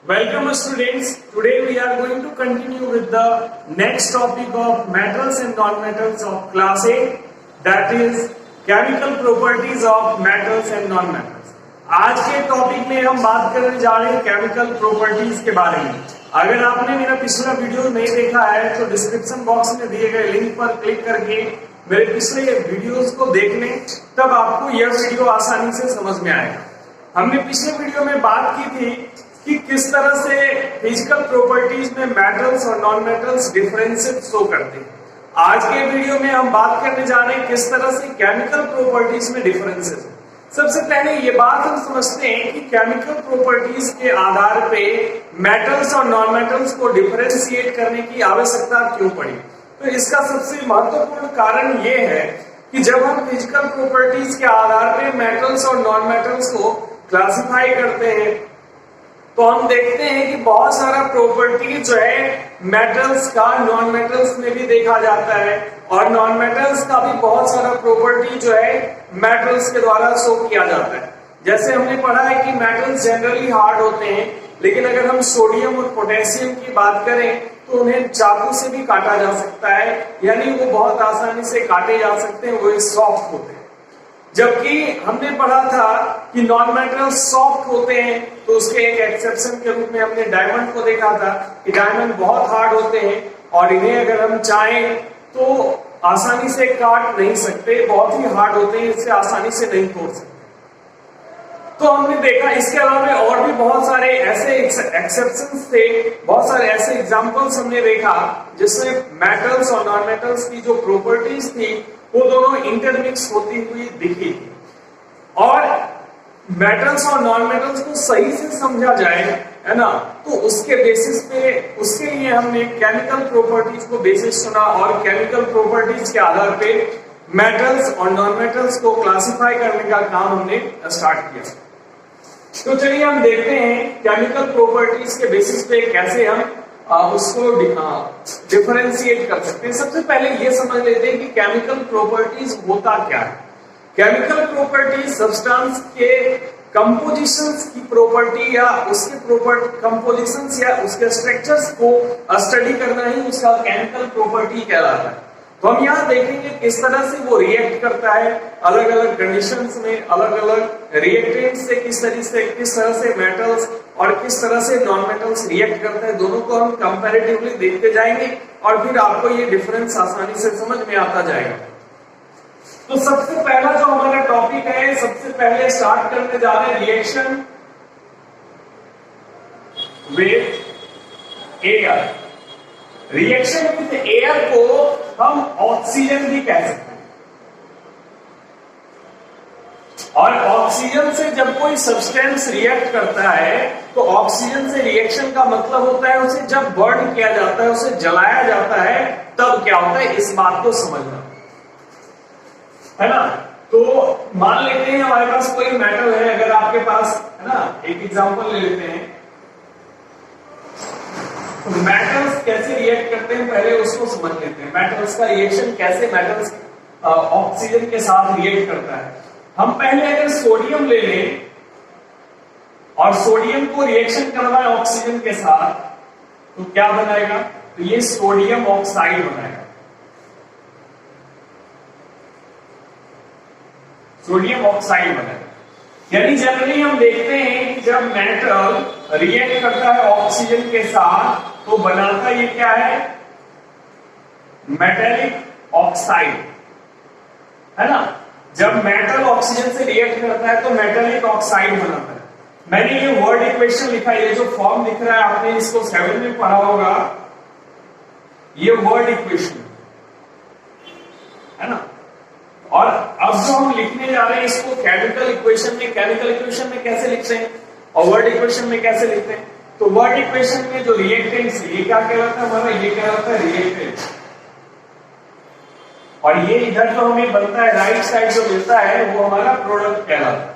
Welcome students. Today we are going to continue with the next topic of metals and non-metals of class 8, that is chemical properties of metals and non-metals. आज के topic में हम बात करने जा रहे हैं केमिकल प्रॉपर्टीज के बारे में। अगर आपने मेरा पिछला वीडियो नहीं देखा है तो डिस्क्रिप्शन बॉक्स में दिए गए लिंक पर क्लिक करके मेरे पिछले वीडियोस को देख लें, तब आपको यह वीडियो आसानी से समझ में आएगा। हमने पिछले वीडियो में बात की थी कि किस तरह से फिजिकल प्रॉपर्टीज में मेटल्स और नॉन मेटल्स डिफरेंसेस शो करते हैं। आज के वीडियो में हम बात करने जा रहे हैं किस तरह से केमिकल प्रॉपर्टीज में डिफरेंसेस। सबसे पहले ये बात हम समझते हैं कि केमिकल प्रॉपर्टीज के आधार पे मेटल्स और नॉन मेटल्स को डिफरेंशिएट करने की आवश्यकता क्यों पड़ी। तो इसका सबसे महत्वपूर्ण कारण ये है कि जब हम फिजिकल प्रॉपर्टीज के आधार पे मेटल्स और नॉन मेटल्स को क्लासिफाई करते हैं तो हम देखते हैं कि बहुत सारा प्रॉपर्टी जो है मेटल्स का नॉन मेटल्स में भी देखा जाता है और नॉन मेटल्स का भी बहुत सारा प्रॉपर्टी जो है मेटल्स के द्वारा शो किया जाता है। जैसे हमने पढ़ा है कि मेटल्स जनरली हार्ड होते हैं, लेकिन अगर हम सोडियम और पोटेशियम की बात करें तो उन्हें चाकू से भी काटा जा सकता है, यानी वो बहुत आसानी से काटे जा सकते हैं, वो सॉफ्ट होते हैं। जबकि हमने पढ़ा था कि नॉन मेटल्स सॉफ्ट होते हैं, तो उसके एक एक्सेप्शन के रूप में हमने डायमंड को देखा था कि डायमंड बहुत हार्ड होते हैं और इन्हें अगर हम चाहें तो आसानी से काट नहीं सकते, बहुत ही हार्ड होते हैं, इससे आसानी से नहीं तोड़ सकते। तो हमने देखा इसके अलावा और भी बहुत सारे ऐसे एक्सेप्शंस थे, बहुत सारे ऐसे एग्जांपल्स हमने देखा जिसमें मेटल्स और नॉन मेटल्स की जो प्रॉपर्टीज थी वो दोनों इंटरमिक्स होती हुई दिखी थी। और मेटल्स और नॉन मेटल्स को सही से समझा जाए, है ना, तो उसके बेसिस पे उसके लिए हमने केमिकल प्रॉपर्टीज को बेसिस चुना और केमिकल प्रॉपर्टीज के आधार पे मेटल्स और नॉन मेटल्स को क्लासिफाई करने का काम हमने स्टार्ट किया। तो चलिए हम देखते हैं केमिकल प्रॉपर्टीज के बेसिस पे कैसे हम उसको डिफरेंशिएट कर सकते हैं। सबसे पहले ये समझ लेते हैं कि केमिकल प्रॉपर्टीज होता क्या है। केमिकल प्रॉपर्टीज सब्सटेंस के कंपोजिशंस की प्रॉपर्टी या उसके कंपोजिशंस या उसके स्ट्रक्चर्स को स्टडी करना ही उसका केमिकल प्रॉपर्टी कहलाता है। तो हम यहाँ देखेंगे किस तरह से वो रिएक्ट करता है अलग अलग कंडीशंस में, अलग अलग रिएक्टेंट्स से किस तरह से मेटल्स और किस तरह से नॉन मेटल्स रिएक्ट करते हैं, दोनों को हम कंपैरेटिवली देखते जाएंगे और फिर आपको ये डिफरेंस आसानी से समझ में आता जाएगा। तो सबसे पहला जो हमारा टॉपिक है, सबसे पहले स्टार्ट करने जा रहे हैं reaction with air. Reaction with air को हम ऑक्सीजन भी कह सकते हैं। और ऑक्सीजन से जब कोई सब्सटेंस रिएक्ट करता है तो ऑक्सीजन से रिएक्शन का मतलब होता है उसे जब बर्न किया जाता है, उसे जलाया जाता है, तब क्या होता है, इस बात को समझना है ना। तो मान लेते हैं हमारे पास कोई मेटल है, अगर आपके पास, है ना, एक एग्जांपल ले लेते हैं। तो मेटल्स कैसे रिएक्ट करते हैं पहले उसको समझ लेते हैं। मेटल्स का रिएक्शन कैसे मेटल्स ऑक्सीजन के साथ रिएक्ट करता है। हम पहले अगर सोडियम ले लें और सोडियम को रिएक्शन करवाएं ऑक्सीजन के साथ तो क्या बनाएगा, तो ये सोडियम ऑक्साइड बनाएगा। सोडियम ऑक्साइड बनाएगा। यानी जनरली हम देखते हैं कि जब मेटल रिएक्ट करता है ऑक्सीजन के साथ तो बनाता ये क्या है, मेटेलिक ऑक्साइड, है ना। जब मेटल ऑक्सीजन से रिएक्ट करता है तो मेटेलिक ऑक्साइड बनाता है। मैंने ये वर्ड इक्वेशन लिखा है, ये जो फॉर्म दिख रहा है आपने इसको 7 में पढ़ा होगा, ये वर्ड इक्वेशन है ना। और अब जो हम लिखने जा रहे हैं इसको केमिकल इक्वेशन में कैसे लिखते हैं और वर्ड इक्वेशन में कैसे लिखते हैं। तो वर्ड इक्वेशन में जो रिएक्टेंट्स है ये क्या कहलाता है हमारा, ये कहलाता है रिएक्टेंट। और ये इधर जो हमें बनता है राइट साइड जो मिलता है वो हमारा प्रोडक्ट कहलाता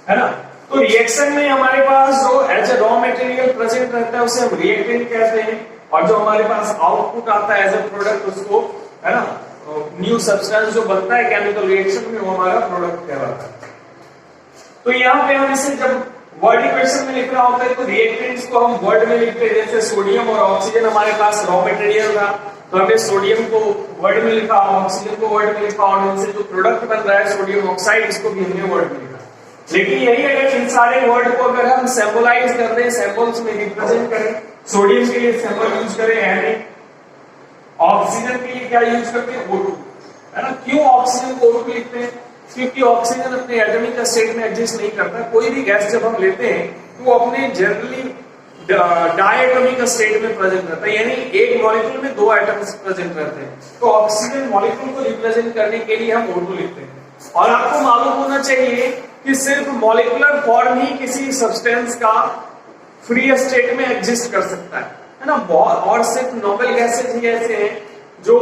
है ना। तो रिएक्शन में हमारे पास जो as a raw material present रहता है उसे हम रिएक्टेंट कहते हैं, और जो हमारे पास आउटपुट आता है एज ए प्रोडक्ट उसको, है ना, न्यू सब्सटेंस जो बनता है केमिकल रिएक्शन में वो हमारा प्रोडक्ट कहलाता है। तो यहाँ पे हम इसे जब वर्ड इक्वेशन में लिखना होता है तो रिएक्टेंट्स को हम वर्ड में लिखते हैं, जैसे सोडियम और ऑक्सीजन हमारे पास रॉ मटेरियल था तो हमने सोडियम को वर्ड में लिखा, ऑक्सीजन को वर्ड में लिखा और उनसे जो प्रोडक्ट बन रहा है सोडियम ऑक्साइड इसको भी हमने वर्ड में लिखा। लेकिन यही अगर इन सारे वर्ड को अगर हम सिंबलाइज कर दें, सिंबल्स में रिप्रेजेंट करें, सोडियम के लिए सिंबल यूज करें Na, ऑक्सीजन के लिए क्या यूज करते हैं O2, है ना। क्यों ऑक्सीजन को O2 लिखते हैं? क्योंकि ऑक्सीजन अपने एटॉमिक स्टेट में एग्जिस्ट नहीं करता। कोई भी गैस जब हम लेते हैं तो वो अपने जनरली डायटोमिक स्टेट में प्रेजेंट रहता है, यानी एक मॉलिक्यूल में दो एटम्स प्रेजेंट रहते हैं। तो ऑक्सीजन मॉलिक्यूल को रिप्रेजेंट करने के लिए हम O2 लिखते हैं। और आपको मालूम होना चाहिए कि सिर्फ मॉलिक्यूलर फॉर्म ही किसी सब्सटेंस का फ्री स्टेट में एग्जिस्ट कर सकता है ना। और सिर्फ नोबेल गैसेज ही ऐसे हैं जो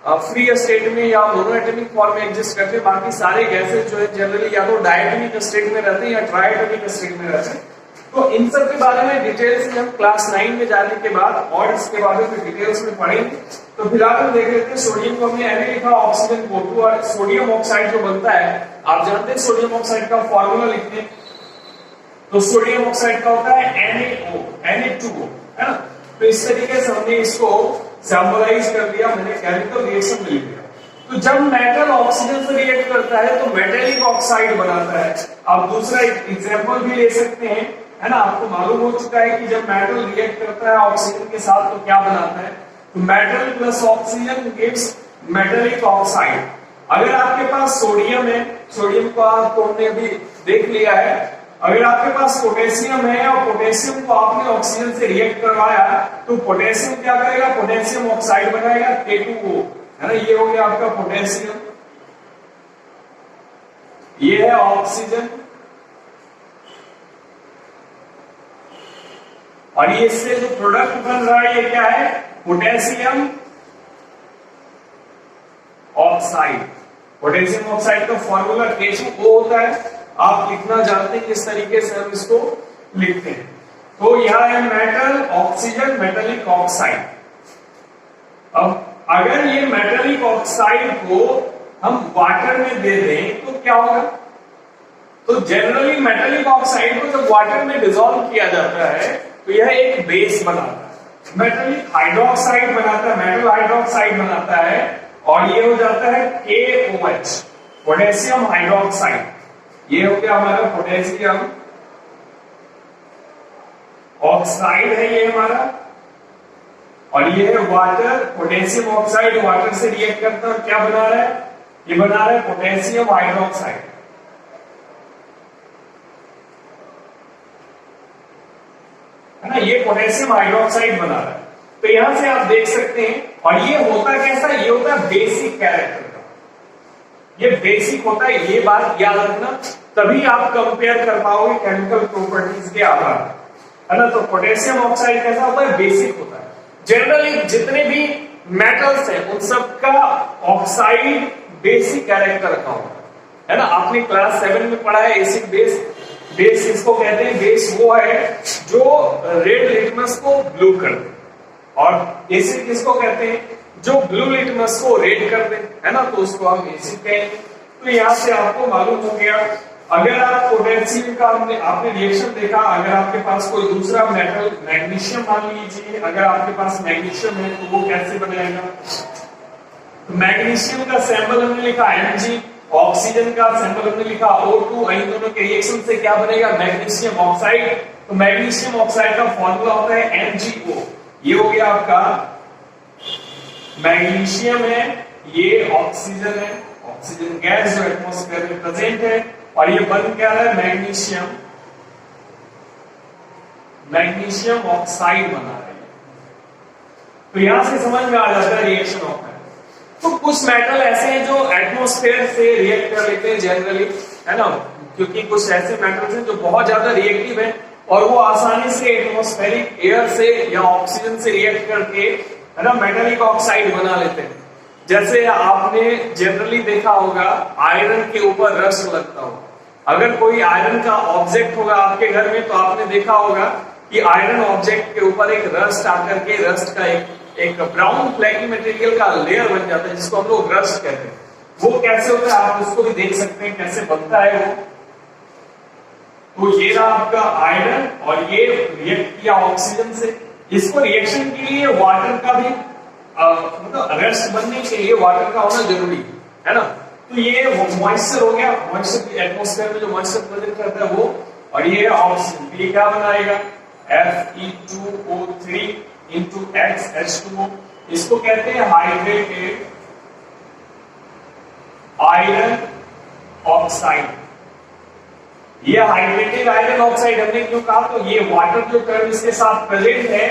फ्री स्टेट में या मोनोएटॉमिक फॉर्म में एग्जिस्ट करते हैं। बाकी सारे गैसेज जो है जनरली या तो डायटोमिक स्टेट में रहते हैं या ट्राइटोमिक स्टेट में रहते हैं। तो इन सब के बारे में डिटेल्स में हम क्लास 9 में जाने के बाद और इसके बारे में डिटेल्स में पढ़ेंगे। तो फिलहाल हम देख लेते हैं सोडियम को हमने Na लिखा, ऑक्सीजन को O2 और सोडियम ऑक्साइड जो बनता है आप जानते हैं सोडियम ऑक्साइड का फॉर्मूला लिखते हैं तो सोडियम ऑक्साइड का होता है NaO, Na2O, है ना। तो इस तरीके से हमने इसको सिंबलाइज कर दिया, मैंने केमिकल रिएक्शन में लिख दिया। तो जब मेटल ऑक्सीजन से रिएक्ट करता है तो मेटेलिक ऑक्साइड बनाता है। आप दूसरा एग्जांपल भी ले सकते हैं, है ना। आपको मालूम हो चुका है कि जब मेटल रिएक्ट करता है ऑक्सीजन के साथ तो क्या बनाता है, तो metal plus oxygen gives metallic oxide. अगर आपके पास सोडियम है, सोडियम को आपको हमने अभी देख लिया है, अगर आपके पास पोटेशियम है और पोटेशियम को आपने ऑक्सीजन से रिएक्ट करवाया तो पोटेशियम क्या करेगा, पोटेशियम ऑक्साइड बनाएगा K2O, है ना। ये हो गया आपका पोटेशियम, ये है ऑक्सीजन और ये इससे जो प्रोडक्ट बन रहा है ये क्या है, पोटेशियम ऑक्साइड। पोटेशियम ऑक्साइड का फॉर्मूला K2O होता है। आप लिखना जानते हैं किस तरीके से हम इसको लिखते हैं। तो यह है मेटल ऑक्सीजन मेटेलिक ऑक्साइड। अब अगर ये मेटेलिक ऑक्साइड को हम वाटर में दे दें तो क्या होगा, तो जनरली मेटेलिक ऑक्साइड को जब वाटर में डिसॉल्व किया जाता है तो यह एक बेस बनाता है, मेटेलिक हाइड्रोक्साइड बनाता है, मेटल हाइड्रोक्साइड बनाता है और ये हो जाता है KOH, पोटेशियम हाइड्रोक्साइड। ये हो गया हमारा पोटेशियम ऑक्साइड है ये हमारा, और ये है वाटर, पोटेशियम ऑक्साइड वाटर से रिएक्ट करता है और क्या बना रहा है, ये बना रहा है पोटेशियम हाइड्रोक्साइड, है ना। ये पोटेशियम हाइड्रोक्साइड बना रहा है। तो यहां से आप देख सकते हैं, और ये होता कैसा, ये होता है बेसिक कैरेक्टर का, ये बेसिक होता है, ये बात याद रखना, तभी आप कंपेयर कर पाओगे केमिकल प्रॉपर्टीज के आधार पर, है ना। तो पोटेशियम ऑक्साइड कैसा होता है, बेसिक होता है। जनरली जितने भी मेटल्स हैं उन सबका ऑक्साइड बेसिक कैरेक्टर का होता है ना। आपने क्लास 7 में पढ़ा है एसिड बेस, बेस इसको कहते हैं, बेस वो है जो रेड लिटमस को ब्लू कर दे, और एसिड किसको कहते हैं, जो ब्लू लिटमस को रेड कर दे, है ना, तो उसको हम एसिड कहेंगे। तो यहां से आपको मालूम हो गया, अगर आप पोटेशियम का आपने रिएक्शन देखा, अगर आपके पास कोई दूसरा मेटल, मैग्नीशियम मान लीजिए, अगर आपके पास मैग्नीशियम है तो वो कैसे बनाएगा, तो मैग्नीशियम का सैंपल हमने लिखा Mg, ऑक्सीजन का सैंपल हमने लिखा O2, इन दोनों के रिएक्शन से क्या बनेगा, मैग्नीशियम ऑक्साइड। तो मैग्नीशियम ऑक्साइड का फॉर्मूला होता है MgO। ये हो गया आपका मैग्नीशियम है, ये ऑक्सीजन है, ऑक्सीजन गैस जो एटमॉस्फेयर में प्रेजेंट है, और ये बन क्या है, मैग्नीशियम, मैग्नीशियम ऑक्साइड बना रहे हैं। तो यहां से समझ में आ जाता है रिएक्शन ऑफ मेटल। तो कुछ मेटल ऐसे हैं जो एटमॉस्फेयर से रिएक्ट कर लेते हैं जनरली, है ना, क्योंकि कुछ ऐसे मेटल्स हैं जो बहुत ज्यादा रिएक्टिव है और वो आसानी से एटमॉस्फेरिक एयर से या ऑक्सीजन से रिएक्ट करके, है ना, मेटेलिक ऑक्साइड बना लेते हैं। जैसे आपने जनरली देखा होगा आयरन के ऊपर रस्ट लगता होगा, अगर कोई आयरन का ऑब्जेक्ट होगा आपके घर में तो आपने देखा होगा कि आयरन ऑब्जेक्ट के ऊपर एक रस्ट आकर के, रस्ट का एक ब्राउन फ्लैकी मटेरियल का लेयर बन जाता है जिसको हम लोग रस्ट कहते हैं। वो कैसे होता है आप उसको भी देख सकते हैं कैसे बनता है वो। तो ये रहा आपका आयरन और ये रिएक्ट किया ऑक्सीजन से। इसको रिएक्शन के लिए वाटर का भी मतलब रेस्ट बनने के लिए वाटर का होना जरूरी है ना। तो ये मॉइस्चर हो गया, मॉइस्चर एटमॉस्फेयर में जो मॉइस्चर प्रेजेंट करता है वो, और ये ऑक्सीजन, ये क्या बनाएगा Fe2O3 into X H2O। इसको कहते हैं हाइड्रेटेड आयरन ऑक्साइड। ये हाइड्रेटेड आयरन ऑक्साइड हमने क्यों कहा, तो ये वाटर जो टर्म इसके साथ प्रेजेंट है,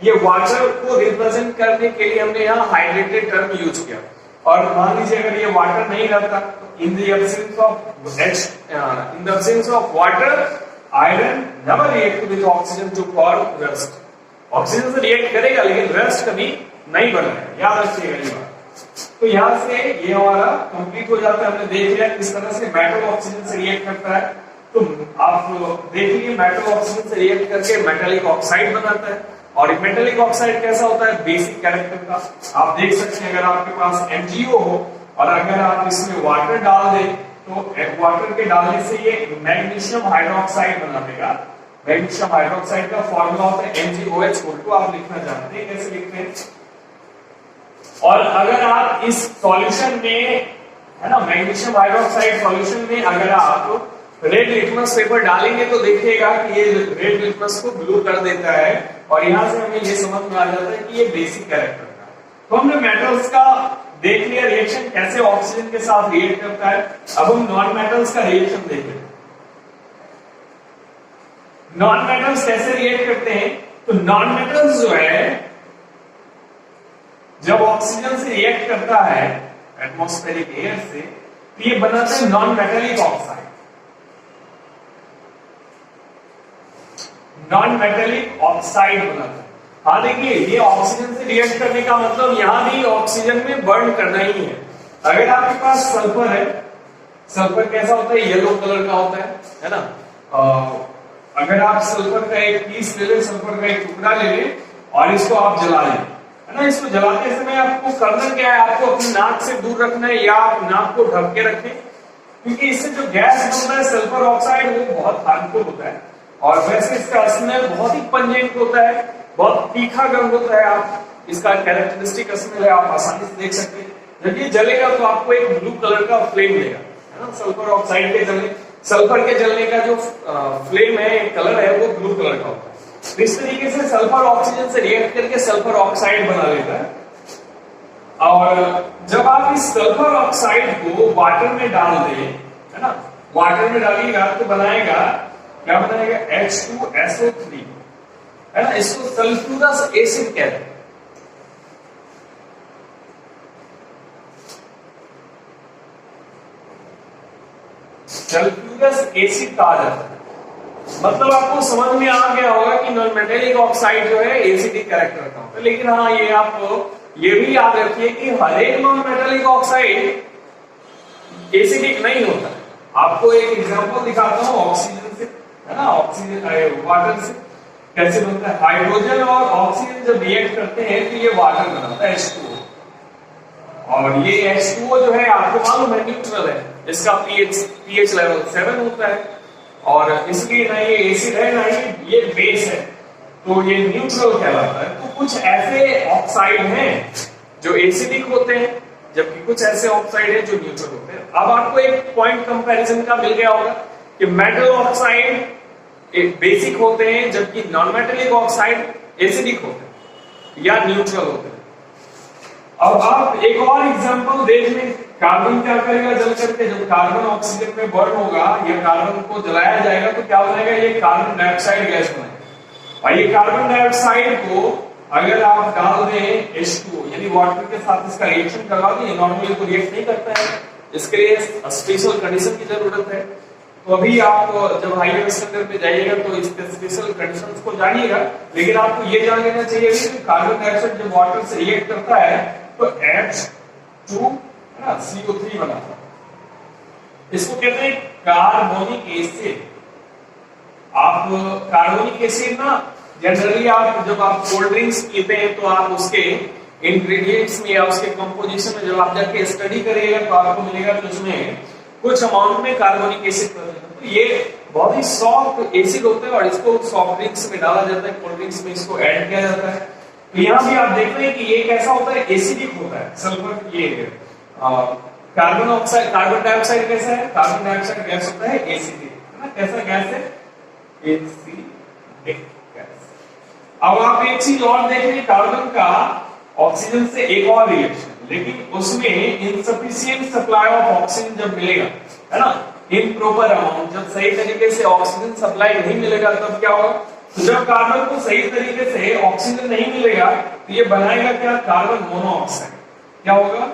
ये वाटर को रिप्रेजेंट करने के लिए हमने यहाँ हाइड्रेटेड टर्म यूज किया। और मान लीजिए अगर ये वाटर नहीं रहता तो in the absence of water iron never react with oxygen to form rust. Oxygen से रिएक्ट करेगा लेकिन रस्ट कभी नहीं बनेगा, याद रखिएगा ये बात। तो यहां से ये हमारा कंप्लीट हो जाता है। हमने देख लिया किस तरह से मेटल ऑक्सीजन से रिएक्ट करता है। तो आप देखिए मेटल ऑक्सीजन से रिएक्ट करके मेटालिक ऑक्साइड बनाता है। और मेटालिक ऑक्साइड कैसा होता है, बेसिक कैरेक्टर का। आप देख सकते हैं अगर आपके पास MgO हो और अगर आप इसमें वाटर डाल दें तो वाटर के डालने से ये मैग्नीशियम हाइड्रोक्साइड बना देगा। मैग्नीशियम हाइड्रोक्साइड का फॉर्मूला होता है MgOH, आप लिखना जानते हैं, कैसे लिखते हैं। और अगर आप इस सॉल्यूशन में, है ना, मैग्नीशियम हाइड्रोक्साइड सॉल्यूशन में अगर आप रेड लिटमस पेपर डालेंगे तो देखिएगा कि ये रेड लिटमस को ब्लू कर देता है। और यहां से हमें ये समझ में आ जाता है कि ये बेसिक कैरेक्टर का। तो हमने मेटल्स का देख लिया रिएक्शन कैसे ऑक्सीजन के साथ रिएक्ट करता है। अब हम नॉन मेटल्स का रिएक्शन देखें। नॉन मेटल्स कैसे रिएक्ट करते हैं, तो नॉन मेटल्स जो है जब ऑक्सीजन से रिएक्ट करता है एटमॉस्फेरिक एयर से, तो ये बनाता है non metallic oxide. Non metallic oxide बनाता है। हाँ देखिए, ये ऑक्सीजन से रिएक्ट करने का मतलब यहां भी ऑक्सीजन में बर्न करना ही है। अगर आपके पास सल्फर है, सल्फर कैसा होता है, येलो कलर का होता है ना। अगर आप सल्फर का एक पीस ले लें, सल्फर का एक टुकड़ा ले लें और इसको आप जला लें, है ना। इसको जलाते समय आपको करना क्या है, आपको अपनी नाक से दूर रखना है या आप नाक को ढक के रखें, क्योंकि इससे जो गैस बनता है सल्फर ऑक्साइड वो बहुत हार्मफुल होता है। और वैसे इसका स्मेल बहुत ही पंजेंट होता है, बहुत तीखा गंध होता है। आप इसका कैरेक्टरिस्टिक स्मेल है, आप आसानी से देख सकते हैं। जब ये जलेगा तो आपको एक ब्लू कलर का फ्लेम देगा, है ना। सल्फर ऑक्साइड के जलने, सल्फर के जलने का जो फ्लेम है, कलर है, वो ब्लू कलर का होता है। तो इस तरीके से सल्फर ऑक्सीजन से रिएक्ट करके सल्फर ऑक्साइड बना लेता है। और जब आप इस सल्फर ऑक्साइड को वाटर में डाल दें, है ना, वाटर में डालिएगा तो बनाएगा, क्या बनाएगा, H2SO3, है ना। इसको सल्फ्यूरस एसिड कहते हैं। सल्फ्यूरस एसिड कहा जाता है। मतलब आपको समझ में आ गया होगा कि नॉन मेटेलिक ऑक्साइड जो है एसिडिक कैरेक्टर का होता है। लेकिन हाँ, ये आप ये भी याद रखिए कि हर एक नॉन मेटेलिक ऑक्साइड एसिडिक नहीं होता। आपको एक एग्जांपल दिखाता हूं ऑक्सीजन से, है ना। ऑक्सीजन वाटर से कैसे बनता है, हाइड्रोजन और ऑक्सीजन जब रिएक्ट करते हैं तो ये वाटर बनाता है H2O। और ये H2O जो है आपको मालूम है न्यूट्रल है, इसका pH लेवल 7 होता है। और इसलिए ना ये एसिड है ना ये बेस है, तो ये न्यूट्रल कहलाता है। तो कुछ ऐसे ऑक्साइड हैं जो एसिडिक होते हैं, जबकि कुछ ऐसे ऑक्साइड हैं जो न्यूट्रल होते हैं। अब आपको एक पॉइंट कंपैरिजन का मिल गया होगा कि मेटल ऑक्साइड बेसिक होते हैं जबकि नॉन मेटेलिक ऑक्साइड एसिडिक होते हैं या न्यूट्रल होते हैं। अब आप एक और एग्जांपल देख लें, कार्बन क्या करेगा जल करके, जब कार्बन ऑक्सीजन में बर्न होगा या कार्बन को जलाया जाएगा तो क्या बनेगा, ये कार्बन डाइऑक्साइड गैस बनेगा। और ये कार्बन डाइऑक्साइड को अगर आप डाल दें H2O यानी वाटर के साथ इसका रिएक्शन करवा दें, नॉर्मली तो रिएक्ट नहीं करता है, इसके लिए स्पेशल कंडीशन की जरूरत है। तो अभी आप जब हाईवे सेंटर पे जाइएगा तो इस स्पेशल कंडीशंस को जानिएगा। लेकिन आपको ये जान लेना चाहिए कि कार्बन डाइऑक्साइड जब वाटर से रिएक्ट करता है तो H2 CO3 बनाता है। इसको कहते हैं कार्बोनिक एसिड। आप कार्बोनिक एसिड ना जनरली आप जब आप कोल्ड ड्रिंक्स पीते हैं तो आप उसके इंग्रेडिएंट्स में या उसके कंपोजिशन में जब आप जाके स्टडी करिएगा तो आपको मिलेगा कि उसमें कुछ अमाउंट में कार्बोनिक एसिड प्रेजेंट है। तो ये बहुत ही सॉफ्ट एसिड होता है और इसको सॉफ्ट ड्रिंक्स में डाला जाता है, कोल्ड ड्रिंक्स में इसको ऐड किया जाता है। तो यहाँ भी आप देख रहे हैं कि ये कैसा होता है, एसिडिक होता है सल्फर। ये कार्बन ऑक्साइड, कार्बन डाइऑक्साइड कैसा है, कार्बन डाइऑक्साइड गैस होता है एसिडिक, है ना। कैसा गैस है, एसिडिक गैस। अब आप एक चीज और देख रहे, कार्बन का ऑक्सीजन से एक और रिएक्शन, लेकिन उसमें इनसफिशिएंट सप्लाई ऑफ ऑक्सीजन जब मिलेगा, है ना, इम्प्रॉपर अमाउंट, जब सही तरीके से ऑक्सीजन सप्लाई नहीं मिलेगा तब क्या होगा। तो जब कार्बन को सही तरीके से ऑक्सीजन नहीं मिलेगा तो ये बनाएगा क्या, कार्बन मोनोऑक्साइड। क्या होगा,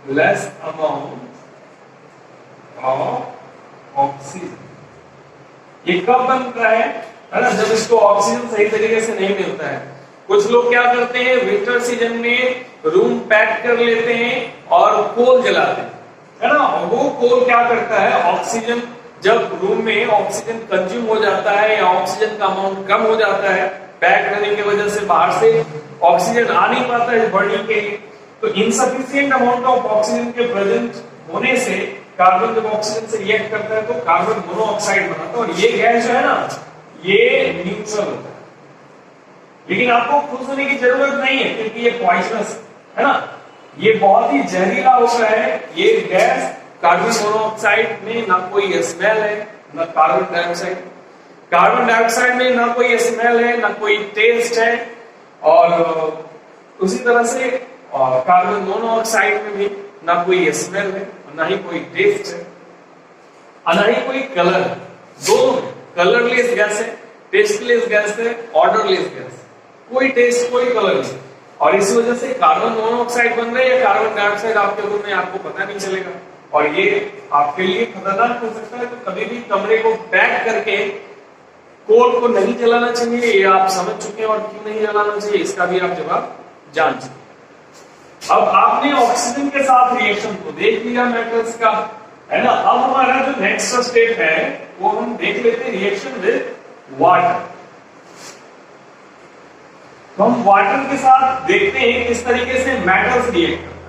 लेस अमाउंट ऑफ ऑक्सीजन। ये कब बनता है ना, जब इसको ऑक्सीजन सही तरीके से नहीं मिलता है। कुछ लोग क्या करते हैं, विंटर सीजन में रूम पैक कर लेते हैं और कोल जलाते हैं, है ना। वो कोल क्या करता है, ऑक्सीजन, जब रूम में ऑक्सीजन कंज्यूम हो जाता है या ऑक्सीजन का अमाउंट कम हो जाता है, पैक करने की वजह से बाहर से ऑक्सीजन आ नहीं पाता है बॉडी के लिए, तो इनसफिशिएंट अमाउंट ऑफ ऑक्सीजन के प्रेजेंट होने से कार्बन जब ऑक्सीजन से रिएक्ट करता है तो कार्बन मोनोऑक्साइड बनाता है। और ये गैस जो है ना, ये न्यूट्रल होता है। लेकिन आपको खुश होने की जरूरत नहीं है क्योंकि ये पॉइजनस है ना, ये बहुत ही जहरीला होता है। ये गैस कार्बन मोनोऑक्साइड में ना कोई स्मेल है ना कार्बन डाइऑक्साइड, कार्बन डाइऑक्साइड में ना कोई स्मेल है ना कोई टेस्ट है, और उसी तरह से कार्बन मोनोऑक्साइड में भी ना कोई स्मेल है ना ही कोई टेस्ट है और ना ही कोई कलर है। दो कलरलेस गैस है, टेस्टलेस गैस है, ऑर्डरलेस गैस, कोई टेस्ट कोई कलर नहीं। और इस वजह से कार्बन मोनोऑक्साइड बन रहा है या कार्बन डाइऑक्साइड आपके रूम में, आपको पता नहीं चलेगा और ये आपके लिए खतरनाक हो सकता है। तो कभी भी कमरे को पैक करके कोल को नहीं जलाना चाहिए, ये आप समझ चुके हैं। और क्यों नहीं जलाना चाहिए इसका भी आप जवाब जान चुके। अब आपने ऑक्सीजन के साथ रिएक्शन को देख लिया मेटल्स का, है ना। अब हमारा जो नेक्स्ट स्टेप है वो हम देख लेते हैं, रिएक्शन विद वाटर। तो हम वाटर के साथ देखते हैं किस तरीके से मेटल्स रिएक्ट करता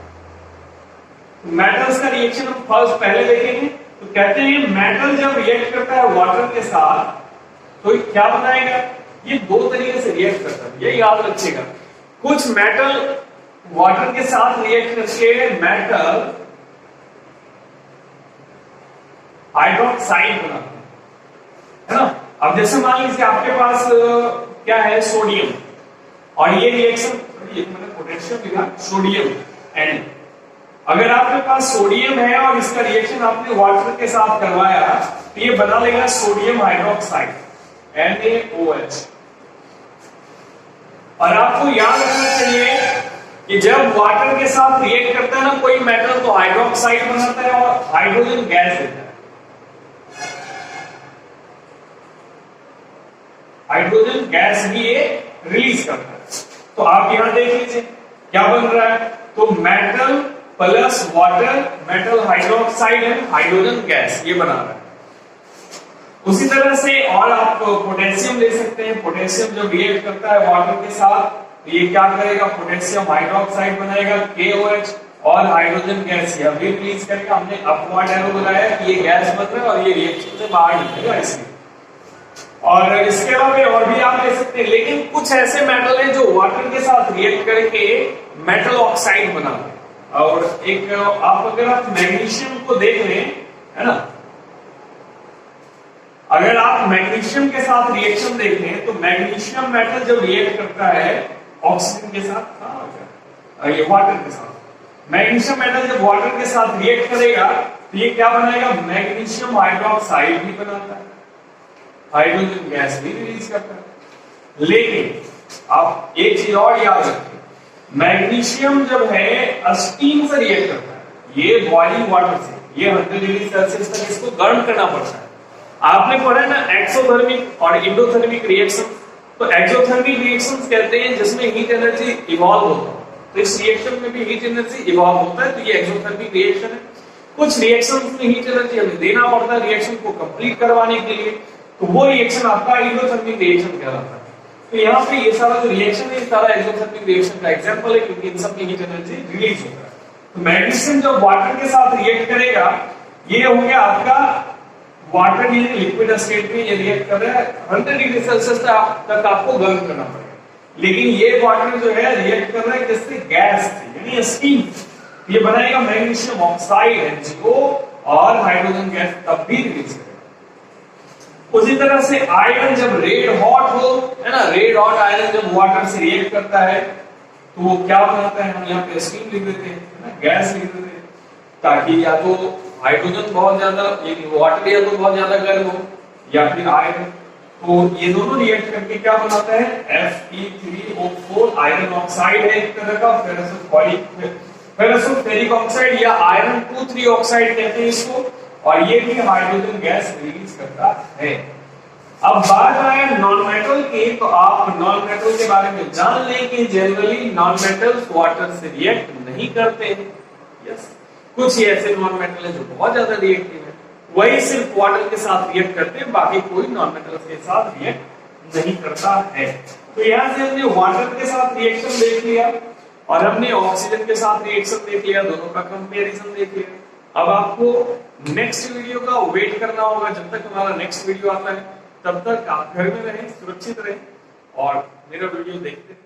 है। मेटल्स का रिएक्शन हम फर्स्ट पहले देखेंगे। तो कहते हैं मेटल जब रिएक्ट करता है वाटर के साथ तो क्या बनाएगा, ये दो तरीके से रिएक्ट करता है, ये याद रखिएगा। कुछ मेटल वाटर के साथ रिएक्ट करके मेटल हाइड्रोक्साइड बनाते हैं, है ना। अब जैसे मान लीजिए आपके पास क्या है, सोडियम, और ये रिएक्शन, मैंने पोटेशियम लिखा, सोडियम एन। अगर आपके पास सोडियम है और इसका रिएक्शन आपने वाटर के साथ करवाया तो ये बना लेगा सोडियम हाइड्रोक्साइड, NaOH। और आपको याद रखना चाहिए कि जब वाटर के साथ रिएक्ट करता है ना कोई मेटल, तो हाइड्रोक्साइड बनाता है और हाइड्रोजन गैस देता है। हाइड्रोजन गैस भी ये रिलीज करता है। तो आप यहां देख लीजिए क्या बन रहा है, तो metal plus water, metal hydroxide and hydrogen gas, ये बना रहा है। उसी तरह से और आप पोटेशियम ले सकते हैं। पोटेशियम जब रिएक्ट करता है वाटर के साथ तो ये क्या करेगा, पोटेशियम हाइड्रोक्साइड बनाएगा KOH, और हाइड्रोजन गैस यह भी रिलीज करेगा। हमने अपवर्ड एरो बनाया कि ये गैस बन रहा है और ये रिएक्शन से बाहर निकलेगा इसलिए। और इसके अलावा और भी आप ले सकते हैं, लेकिन कुछ ऐसे मेटल हैं जो वाटर के साथ रिएक्ट करके मेटल ऑक्साइड बनाते हैं। और एक आप अगर आप मैग्नीशियम को देख लें, है ना, अगर आप मैग्नीशियम के साथ रिएक्शन देखें तो मैग्नीशियम मेटल जब रिएक्ट करता है ऑक्सीजन के साथ, ये वाटर के साथ, मैग्नीशियम मेटल जब वाटर के साथ रिएक्ट करेगा तो ये क्या बनाएगा, मैग्नीशियम हाइड्रोक्साइड भी बनाता है, हाइड्रोजन गैस भी रिलीज करता है। लेकिन आप एक चीज और याद रखें, मैग्नीशियम जब है स्टीम से रिएक्ट करता है, ये बॉइलिंग वाटर से, ये 100 डिग्री सेल्सियस तक इसको गर्म करना पड़ता है। आपने पढ़ा ना एक्सोथर्मिक और इंडोथर्मिक रिएक्शन। तो एक्सोथर्मिक रिएक्शंस कहते हैं जिसमें हीट एनर्जी इवॉल्व होता है, तो इस रिएक्शन में भी हीट एनर्जी इवॉल्व होता है, तो ये एक्सोथर्मिक रिएक्शन है। कुछ रिएक्शंस में हीट एनर्जी हमें देना पड़ता है रिएक्शन को कंप्लीट करवाने के लिए, तो वो रिएक्शन आपका इंडोथर्मिक रिएक्शन कहलाता है। तो यहाँ पे ये सारा जो रिएक्शन है, ये सारा एक्सोथर्मिक रिएक्शन का एग्जांपल है, क्योंकि इन सब में हीट एनर्जी रिलीज होता है। तो मैग्नीशियम जब वाटर के साथ रिएक्ट करेगा, ये हो गया आपका वाटर, ये लिक्विड स्टेट में ये रिएक्ट कर रहा है 100 डिग्री सेल्सियस तक आपको गर्म करना पड़ेगा। लेकिन ये वाटर जो है रिएक्ट कर रहा है किससे? गैस से, यानी स्टीम। ये बनाएगा मैग्नीशियम ऑक्साइड HCO और हाइड्रोजन गैस तब भी रिलीज करेगा। उसी तरह से आयरन जब रेड हॉट हो, है ना, रेड हॉट आयरन जब वाटर से रिएक्ट करता है तो वो क्या बनाता है? हम यहाँ पे स्टीम लिख देते हैं, है ना, गैस लिख देते हैं, ताकि या तो हाइड्रोजन बहुत ज्यादा, वाटर या तो बहुत ज्यादा गर्म हो या फिर आयरन। तो ये दोनों रिएक्ट करके क्या बनाता है? Fe3O4 आयरन ऑक्साइड है एक तरह का, फेरसोफेरिक ऑक्साइड या आयरन 2,3 ऑक्साइड कहते हैं इसको, और ये भी हाइड्रोजन गैस रिलीज करता है। अब बात आए नॉन मेटल की, तो आप नॉन मेटल के बारे में जान लें कि जनरली नॉन मेटल्स वाटर से रिएक्ट नहीं करते हैं। यस, कुछ ही ऐसे नॉन मेटल है जो बहुत ज्यादा रिएक्टिव है, वही सिर्फ वाटर के साथ रिएक्ट करते हैं, बाकी कोई नॉन मेटल्स के साथ रिएक्ट नहीं करता है। तो यहां से हमने वाटर के साथ रिएक्शन देख लिया और हमने ऑक्सीजन के साथ रिएक्शन देख लिया, दोनों का कंपैरिजन देख लिया। अब आपको नेक्स्ट वीडियो का वेट करना होगा, जब तक हमारा नेक्स्ट वीडियो आता है तब तक आप घर में रहें, सुरक्षित रहें और मेरा वीडियो देखते रहें।